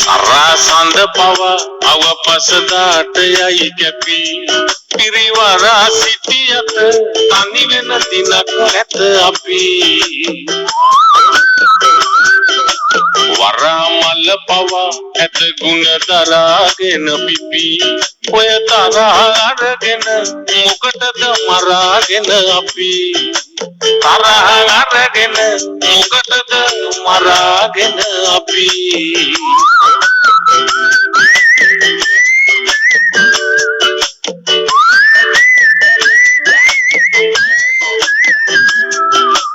සරසඳ පව අවපසදාට යයි කැපි පිරිවරා සිටියත තනි වෙන දිනක් නැත අපි වරමල් පව ඇත ගුණ දරාගෙන පිපි ඔය තරහ අරගෙන මොකටද මරාගෙන අපි තරහ අරගෙන මොකටද මරාගෙන අපි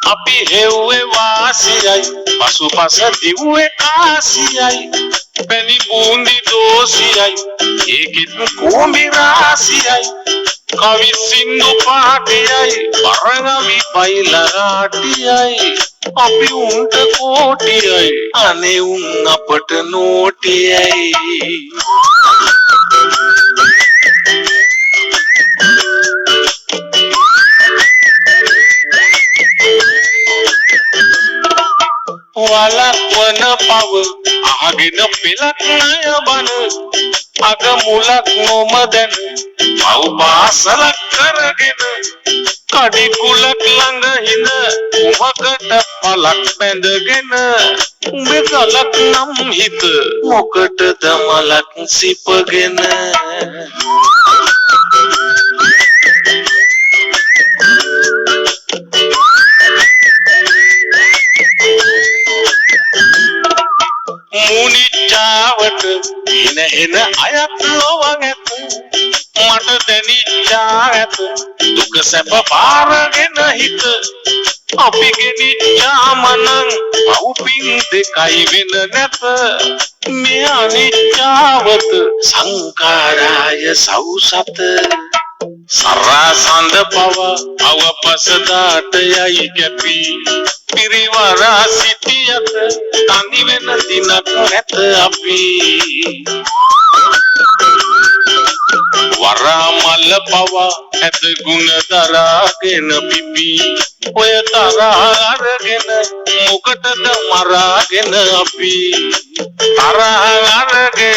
අපි හෙව්වේ වාසියයි පසුපස දිව්වේ කාසියයි පැණි බූන්දි දෝසියයි ඒකෙත් කුඹි රාසියයි කවි සින්දු පාටියයි පරගමි පයිලරාටියයි අපි උන්ට කෝටියයි අනේ උන් අපට නෝටියයි walak wana paw ahගෙන පෙලක් නය බන අග මුලක් නොමදන පව් පාසලක් කරගෙන කඩි කුලක් ළඟ හිඳ උමකට පලක් බැඳගෙන උඹේ කලක් නම් හිත මොකටද මලක් සිපගෙන මුනිච්චාවට එන එන අයත් ලොවන් ඇත මට දැනිච්චා ඇත දුක සැප පාරගෙන හිත අපි ගෙනිච්චා මනං පව්පින් දෙකයි වෙන නැත මේ අනිච්චාවත සංකාරාය සෞසත සරසඳ පව අවපසදාට යයි කැපි පිරිවරා සිටියත තනි වෙන දිනක් නැත අපි වරමල් පව ඇත ගුණ දරාගෙන පිපි ඔය තරහ අරගෙන මොකටද මරාගෙන අපි තරහ අරගෙන